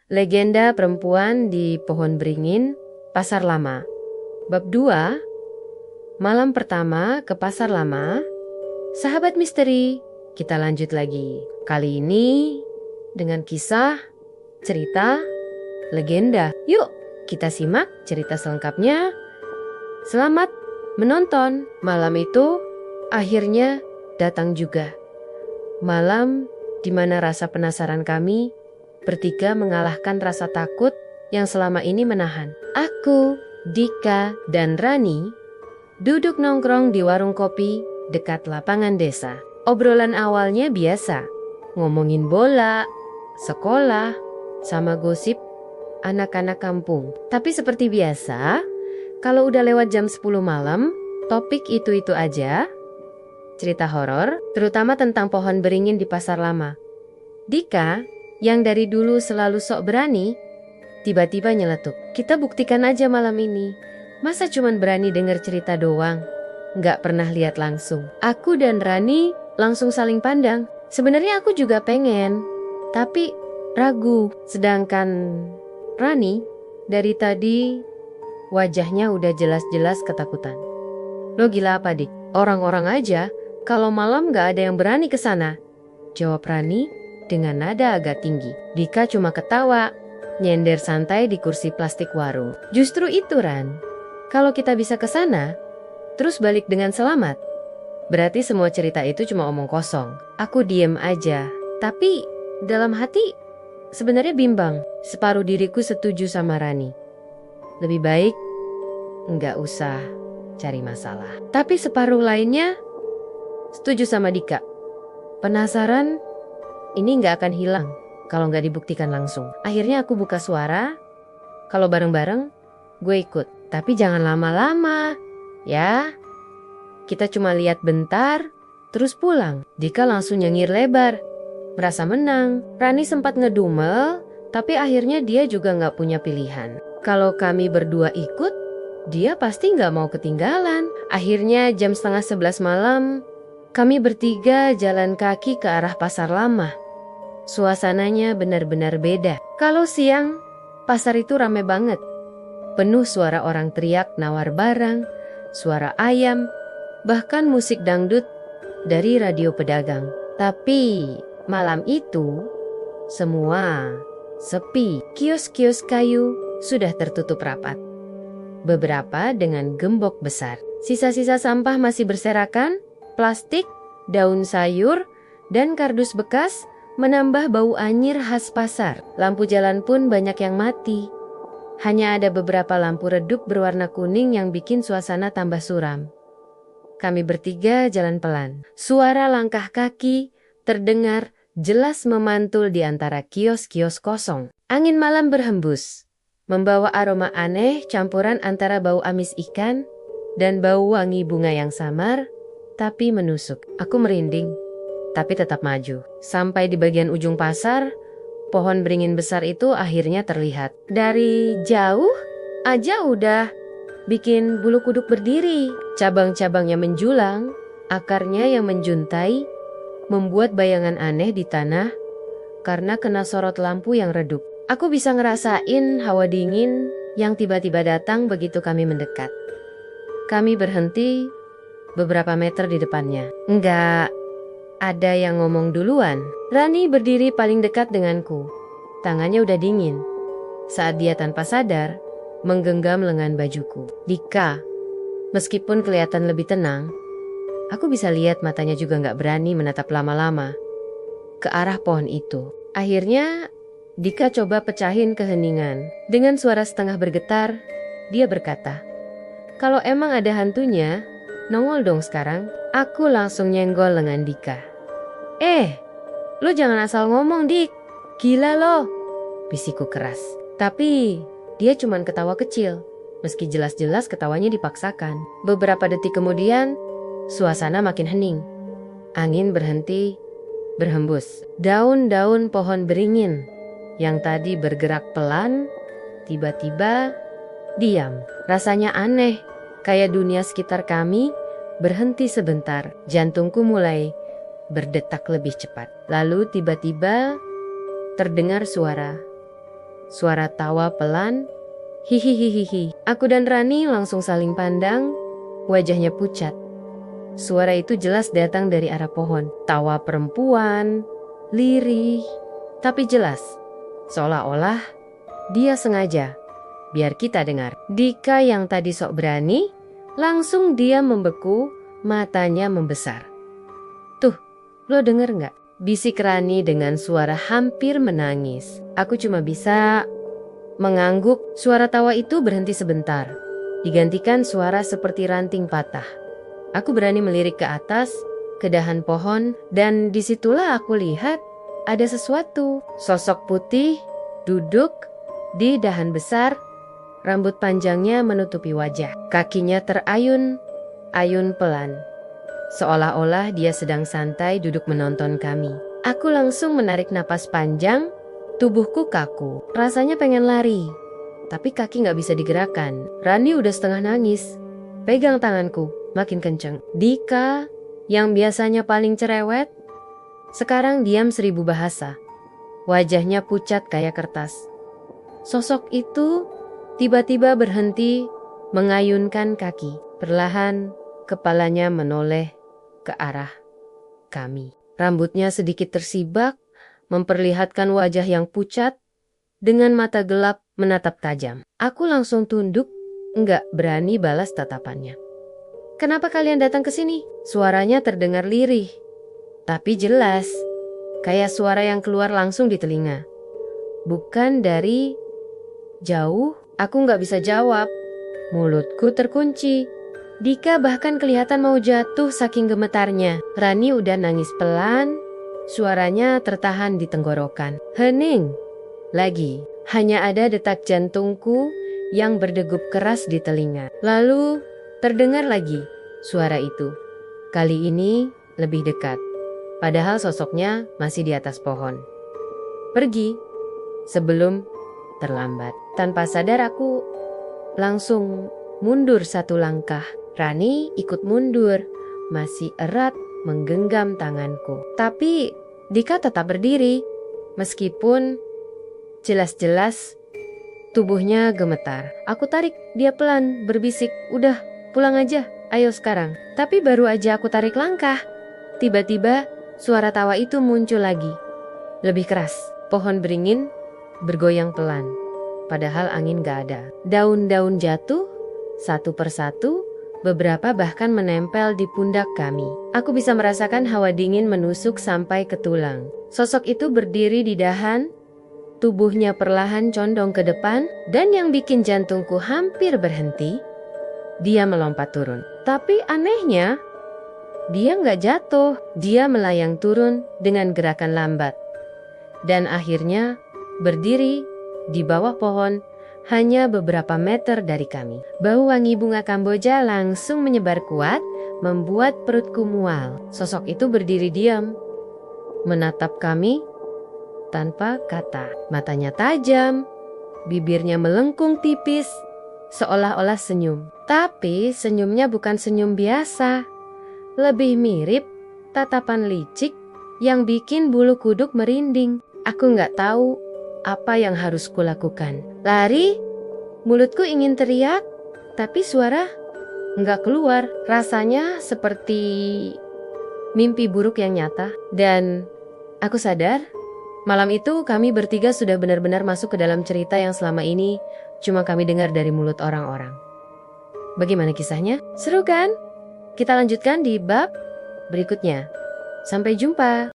Legenda Perempuan di Pohon Beringin, Pasar Lama. Bab 2, Malam pertama ke Pasar Lama. Sahabat misteri, kita lanjut lagi. Kali ini dengan kisah, cerita, legenda. Yuk, kita simak cerita selengkapnya. Selamat menonton. Malam itu akhirnya datang juga. Malam di mana rasa penasaran kami bertiga mengalahkan rasa takut yang selama ini menahan. Aku, Dika, dan Rani duduk nongkrong di warung kopi dekat lapangan desa. Obrolan awalnya biasa, ngomongin bola, sekolah, sama gosip anak-anak kampung. Tapi seperti biasa, kalau udah lewat jam 10 malam, topik itu-itu aja. Cerita horor, terutama tentang pohon beringin di Pasar Lama. Dika, yang dari dulu selalu sok berani, tiba-tiba nyeletuk. Kita buktikan aja malam ini. Masa cuman berani denger cerita doang? Nggak pernah lihat langsung. Aku dan Rani langsung saling pandang. Sebenarnya aku juga pengen, tapi ragu. Sedangkan Rani dari tadi wajahnya udah jelas-jelas ketakutan. Lo gila apa, Dik? Orang-orang aja kalau malam nggak ada yang berani ke sana, jawab Rani dengan nada agak tinggi. Dika cuma ketawa, nyender santai di kursi plastik warung. Justru itu, Ran. Kalau kita bisa ke sana, terus balik dengan selamat, berarti semua cerita itu cuma omong kosong. Aku diem aja, tapi dalam hati sebenarnya bimbang. Separuh diriku setuju sama Rani. Lebih baik nggak usah cari masalah. Tapi separuh lainnya setuju sama Dika. Penasaran ini nggak akan hilang kalau nggak dibuktikan langsung. Akhirnya aku buka suara. Kalau bareng-bareng, gue ikut. Tapi jangan lama-lama, ya. Kita cuma lihat bentar, terus pulang. Dika langsung nyengir lebar, merasa menang. Rani sempat ngedumel, tapi akhirnya dia juga nggak punya pilihan. Kalau kami berdua ikut, dia pasti nggak mau ketinggalan. Akhirnya jam 10:30 malam, kami bertiga jalan kaki ke arah Pasar Lama. Suasananya benar-benar beda. Kalau siang, pasar itu rame banget. Penuh suara orang teriak nawar barang, suara ayam, bahkan musik dangdut dari radio pedagang. Tapi malam itu semua sepi. Kios-kios kayu sudah tertutup rapat. Beberapa dengan gembok besar. Sisa-sisa sampah masih berserakan, plastik, daun sayur, dan kardus bekas menambah bau anyir khas pasar. Lampu jalan pun banyak yang mati. Hanya ada beberapa lampu redup berwarna kuning yang bikin suasana tambah suram. Kami bertiga jalan pelan. Suara langkah kaki terdengar jelas memantul di antara kios-kios kosong. Angin malam berhembus, membawa aroma aneh campuran antara bau amis ikan dan bau wangi bunga yang samar tapi menusuk. Aku merinding, tapi tetap maju. Sampai di bagian ujung pasar, pohon beringin besar itu akhirnya terlihat. Dari jauh aja udah bikin bulu kuduk berdiri. Cabang-cabangnya menjulang, akarnya yang menjuntai, membuat bayangan aneh di tanah karena kena sorot lampu yang redup. Aku bisa ngerasain hawa dingin yang tiba-tiba datang begitu kami mendekat. Kami berhenti beberapa meter di depannya. Enggak ada yang ngomong duluan. Rani berdiri paling dekat denganku. Tangannya udah dingin saat dia tanpa sadar menggenggam lengan bajuku. Dika, meskipun kelihatan lebih tenang, aku bisa lihat matanya juga gak berani menatap lama-lama ke arah pohon itu. Akhirnya Dika coba pecahin keheningan. Dengan suara setengah bergetar, dia berkata, "Kalau emang ada hantunya, nongol dong sekarang." Aku langsung nyenggol lengan Dika. Lo jangan asal ngomong, Dik. Gila lo, bisiku keras. Tapi dia cuman ketawa kecil, meski jelas-jelas ketawanya dipaksakan. Beberapa detik kemudian, suasana makin hening. Angin berhenti berhembus. Daun-daun pohon beringin yang tadi bergerak pelan, tiba-tiba diam. Rasanya aneh, kayak dunia sekitar kami berhenti sebentar. Jantungku mulai berdetak lebih cepat. Lalu tiba-tiba terdengar suara, Suara tawa pelan. Hihihihihi. Aku dan Rani langsung saling pandang. Wajahnya pucat. Suara itu jelas datang dari arah pohon. Tawa perempuan, lirih, tapi jelas. Seolah-olah dia sengaja biar kita dengar. Dika yang tadi sok berani, langsung dia membeku, matanya membesar. Tuh, lo denger gak? Bisik Rani dengan suara hampir menangis. Aku cuma bisa mengangguk. Suara tawa itu berhenti sebentar, digantikan suara seperti ranting patah. Aku berani melirik ke atas, ke dahan pohon, dan disitulah aku lihat ada sesuatu. Sosok putih duduk di dahan besar, rambut panjangnya menutupi wajah. Kakinya terayun-ayun pelan, seolah-olah dia sedang santai duduk menonton kami. Aku langsung menarik napas panjang, tubuhku kaku. Rasanya pengen lari, tapi kaki gak bisa digerakkan. Rani udah setengah nangis, pegang tanganku makin kenceng. Dika yang biasanya paling cerewet, sekarang diam 1000 bahasa. Wajahnya pucat kayak kertas. Sosok itu tiba-tiba berhenti mengayunkan kaki. Perlahan kepalanya menoleh ke arah kami. Rambutnya sedikit tersibak, memperlihatkan wajah yang pucat dengan mata gelap menatap tajam. Aku langsung tunduk, enggak berani balas tatapannya. Kenapa kalian datang ke sini? Suaranya terdengar lirih, tapi jelas. Kayak suara yang keluar langsung di telinga. Bukan dari jauh. Aku nggak bisa jawab. Mulutku terkunci. Dika bahkan kelihatan mau jatuh saking gemetarnya. Rani udah nangis pelan. Suaranya tertahan di tenggorokan. Hening. Lagi. Hanya ada detak jantungku yang berdegup keras di telinga. Lalu terdengar lagi suara itu. Kali ini lebih dekat. Padahal sosoknya masih di atas pohon. Pergi sebelum terlambat. Tanpa sadar aku langsung mundur 1 langkah. Rani ikut mundur, masih erat menggenggam tanganku. Tapi Dika tetap berdiri, meskipun jelas-jelas tubuhnya gemetar. Aku tarik dia pelan, berbisik, "Udah, pulang aja, ayo sekarang." Tapi baru aja aku tarik langkah, tiba-tiba suara tawa itu muncul lagi, lebih keras. Pohon beringin bergoyang pelan, padahal angin gak ada. Daun-daun jatuh satu persatu, beberapa bahkan menempel di pundak kami. Aku bisa merasakan hawa dingin menusuk sampai ke tulang. Sosok itu berdiri di dahan, tubuhnya perlahan condong ke depan, dan yang bikin jantungku hampir berhenti, dia melompat turun. Tapi anehnya, dia nggak jatuh, dia melayang turun dengan gerakan lambat. Dan akhirnya berdiri di bawah pohon hanya beberapa meter dari kami. Bau wangi bunga kamboja langsung menyebar kuat, membuat perutku mual. Sosok itu berdiri diam, menatap kami tanpa kata. Matanya tajam, bibirnya melengkung tipis, seolah-olah senyum. Tapi senyumnya bukan senyum biasa. Lebih mirip tatapan licik yang bikin bulu kuduk merinding. Aku nggak tahu apa yang harus kulakukan. Lari, mulutku ingin teriak, tapi suara nggak keluar. Rasanya seperti mimpi buruk yang nyata. Dan aku sadar, malam itu kami bertiga sudah benar-benar masuk ke dalam cerita yang selama ini cuma kami dengar dari mulut orang-orang. Bagaimana kisahnya? Seru kan? Kita lanjutkan di bab berikutnya. Sampai jumpa.